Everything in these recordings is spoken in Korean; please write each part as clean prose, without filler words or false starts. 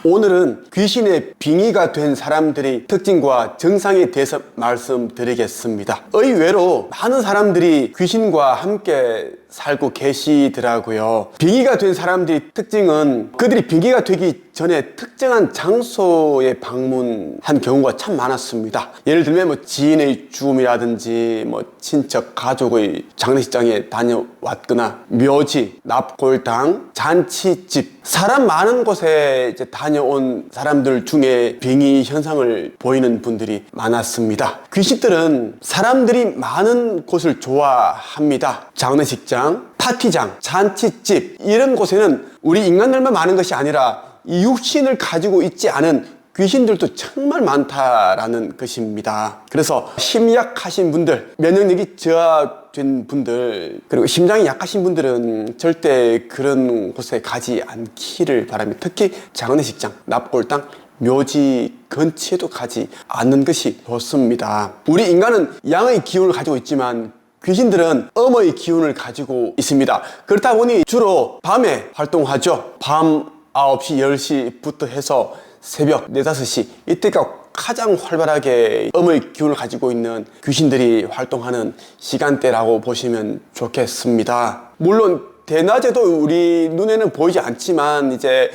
오늘은 귀신의 빙의가 된 사람들의 특징과 증상에 대해서 말씀드리겠습니다. 의외로 많은 사람들이 귀신과 함께 살고 계시더라고요. 빙의가 된 사람들의 특징은 그들이 빙의가 되기 전에 특정한 장소에 방문한 경우가 참 많았습니다. 예를 들면 뭐 지인의 죽음이라든지 뭐 친척 가족의 장례식장에 다녀왔거나 묘지, 납골당, 잔치집, 사람 많은 곳에 이제 다녀온 사람들 중에 빙의 현상을 보이는 분들이 많았습니다. 귀신들은 사람들이 많은 곳을 좋아합니다. 장례식장, 파티장, 잔치집 이런 곳에는 우리 인간들만 많은 것이 아니라 이 육신을 가지고 있지 않은 귀신들도 정말 많다라는 것입니다. 그래서 심약하신 분들, 면역력이 저하된 분들, 그리고 심장이 약하신 분들은 절대 그런 곳에 가지 않기를 바랍니다. 특히 장례식장, 납골당, 묘지 근처에도 가지 않는 것이 좋습니다. 우리 인간은 양의 기운을 가지고 있지만 귀신들은 음의 기운을 가지고 있습니다. 그렇다 보니 주로 밤에 활동하죠. 밤 9시, 10시부터 해서 새벽 4, 5시 이때가 가장 활발하게 음의 기운을 가지고 있는 귀신들이 활동하는 시간대라고 보시면 좋겠습니다. 물론 대낮에도 우리 눈에는 보이지 않지만 이제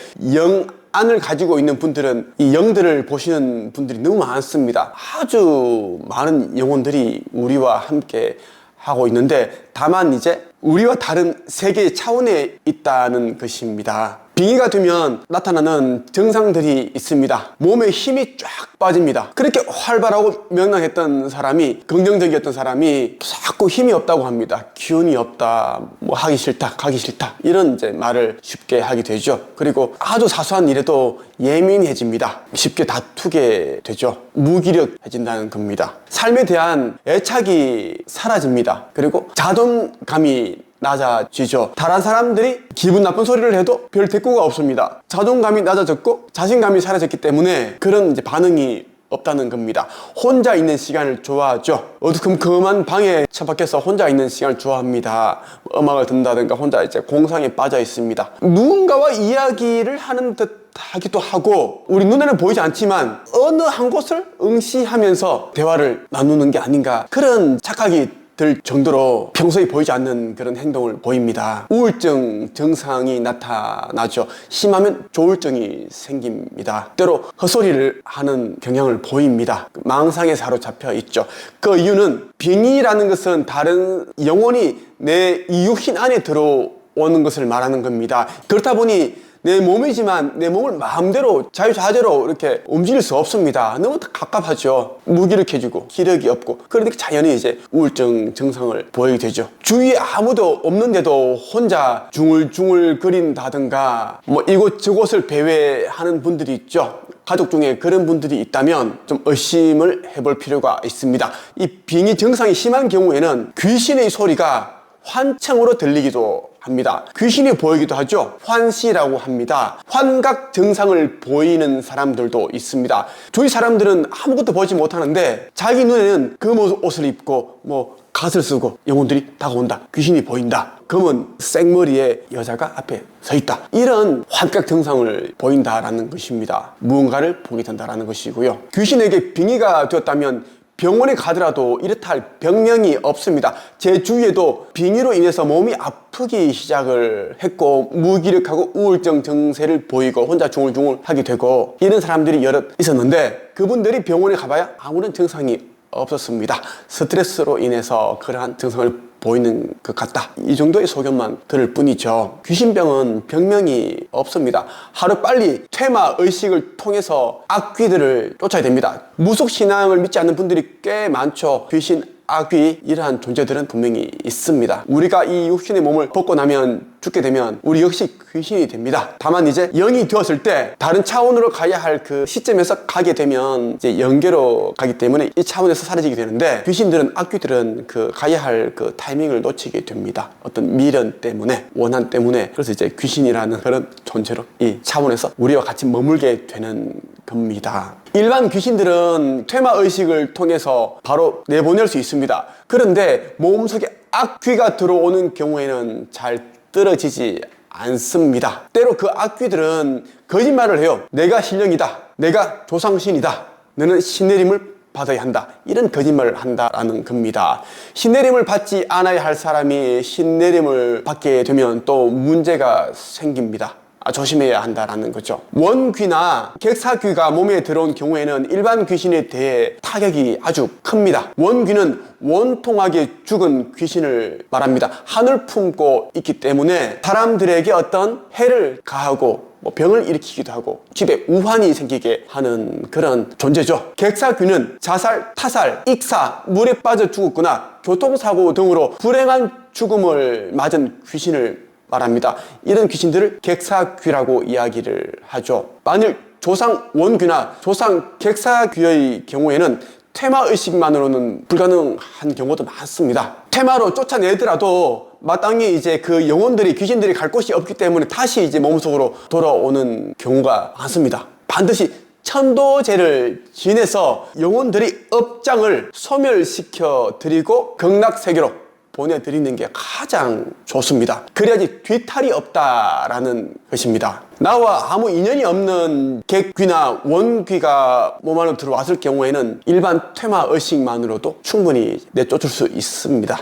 안을 가지고 있는 분들은 이 영들을 보시는 분들이 너무 많습니다. 아주 많은 영혼들이 우리와 함께 하고 있는데 다만 이제 우리와 다른 세계의 차원에 있다는 것입니다. 빙의가 되면 나타나는 증상들이 있습니다. 몸에 힘이 쫙 빠집니다. 그렇게 활발하고 명랑했던 사람이, 긍정적이었던 사람이 자꾸 힘이 없다고 합니다. 기운이 없다, 뭐 하기 싫다, 가기 싫다 이런 이제 말을 쉽게 하게 되죠. 그리고 아주 사소한 일에도 예민해집니다. 쉽게 다투게 되죠. 무기력해진다는 겁니다. 삶에 대한 애착이 사라집니다. 그리고 자존감이 낮아지죠. 다른 사람들이 기분 나쁜 소리를 해도 별 대꾸가 없습니다. 자존감이 낮아졌고 자신감이 사라졌기 때문에 그런 이제 반응이 없다는 겁니다. 혼자 있는 시간을 좋아하죠. 어두컴컴한 방에 처박혀서 혼자 있는 시간을 좋아합니다. 음악을 듣는다든가 혼자 이제 공상에 빠져 있습니다. 누군가와 이야기를 하는 듯 하기도 하고 우리 눈에는 보이지 않지만 어느 한 곳을 응시하면서 대화를 나누는 게 아닌가 그런 착각이 들 정도로 평소에 보이지 않는 그런 행동을 보입니다. 우울증 증상이 나타나죠. 심하면 조울증이 생깁니다. 때로 헛소리를 하는 경향을 보입니다. 망상에 사로잡혀 있죠. 그 이유는 빙의라는 것은 다른 영혼이 내 이육신 안에 들어오는 것을 말하는 겁니다. 그렇다 보니 내 몸이지만 내 몸을 마음대로 자유자재로 이렇게 움직일 수 없습니다. 너무 갑갑하죠. 무기력해지고 기력이 없고 그러니까 자연히 이제 우울증 증상을 보이게 되죠. 주위에 아무도 없는데도 혼자 중얼중얼 거린다든가 뭐 이곳 저곳을 배회하는 분들이 있죠. 가족 중에 그런 분들이 있다면 좀 의심을 해볼 필요가 있습니다. 이 빙의 증상이 심한 경우에는 귀신의 소리가 환청으로 들리기도 합니다. 귀신이 보이기도 하죠. 환시라고 합니다. 환각 증상을 보이는 사람들도 있습니다. 주위 사람들은 아무것도 보지 못하는데 자기 눈에는 검은 옷을 입고 뭐 갓을 쓰고 영혼들이 다가온다. 귀신이 보인다. 검은 생머리의 여자가 앞에 서 있다. 이런 환각 증상을 보인다라는 것입니다. 무언가를 보게 된다라는 것이고요. 귀신에게 빙의가 되었다면 병원에 가더라도 이렇다 할 병명이 없습니다. 제 주위에도 빙의로 인해서 몸이 아프기 시작을 했고 무기력하고 우울증 증세를 보이고 혼자 중얼중얼 하게 되고 이런 사람들이 여럿 있었는데 그분들이 병원에 가봐야 아무런 증상이 없었습니다. 스트레스로 인해서 그러한 증상을 보이는 것 같다. 이 정도의 소견만 들을 뿐이죠. 귀신병은 병명이 없습니다. 하루빨리 퇴마 의식을 통해서 악귀들을 쫓아야 됩니다. 무속신앙을 믿지 않는 분들이 꽤 많죠. 귀신, 악귀 이러한 존재들은 분명히 있습니다. 우리가 이 육신의 몸을 벗고 나면 죽게 되면 우리 역시 귀신이 됩니다. 다만 이제 영이 되었을 때 다른 차원으로 가야 할 그 시점에서 가게 되면 이제 영계로 가기 때문에 이 차원에서 사라지게 되는데 귀신들은 악귀들은 그 가야 할 그 타이밍을 놓치게 됩니다. 어떤 미련 때문에 원한 때문에 그래서 이제 귀신이라는 그런 존재로 이 차원에서 우리와 같이 머물게 되는 겁니다. 일반 귀신들은 퇴마의식을 통해서 바로 내보낼 수 있습니다. 그런데 몸속에 악귀가 들어오는 경우에는 잘 떨어지지 않습니다. 때로 그 악귀들은 거짓말을 해요. 내가 신령이다. 내가 조상신이다. 너는 신내림을 받아야 한다. 이런 거짓말을 한다라는 겁니다. 신내림을 받지 않아야 할 사람이 신내림을 받게 되면 또 문제가 생깁니다. 조심해야 한다라는 거죠. 원귀나 객사귀가 몸에 들어온 경우에는 일반 귀신에 대해 타격이 아주 큽니다. 원귀는 원통하게 죽은 귀신을 말합니다. 한을 품고 있기 때문에 사람들에게 어떤 해를 가하고 병을 일으키기도 하고 집에 우환이 생기게 하는 그런 존재죠. 객사귀는 자살, 타살, 익사, 물에 빠져 죽었거나 교통사고 등으로 불행한 죽음을 맞은 귀신을 말합니다. 이런 귀신들을 객사귀라고 이야기를 하죠. 만일 조상 원귀나 조상 객사귀의 경우에는 퇴마의식만으로는 불가능한 경우도 많습니다. 퇴마로 쫓아내더라도 마땅히 이제 그 영혼들이, 귀신들이 갈 곳이 없기 때문에 다시 이제 몸속으로 돌아오는 경우가 많습니다. 반드시 천도제를 지내서 영혼들이 업장을 소멸시켜 드리고 극락세계로 보내드리는 게 가장 좋습니다. 그래야지 뒤탈이 없다라는 것입니다. 나와 아무 인연이 없는 객귀나 원귀가 몸 안으로 들어왔을 경우에는 일반 퇴마의식만으로도 충분히 내쫓을 수 있습니다.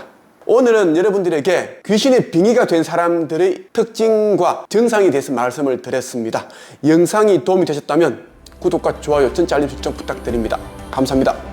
오늘은 여러분들에게 귀신의 빙의가 된 사람들의 특징과 증상에 대해서 말씀을 드렸습니다. 영상이 도움이 되셨다면 구독과 좋아요, 전체 알림 설정 부탁드립니다. 감사합니다.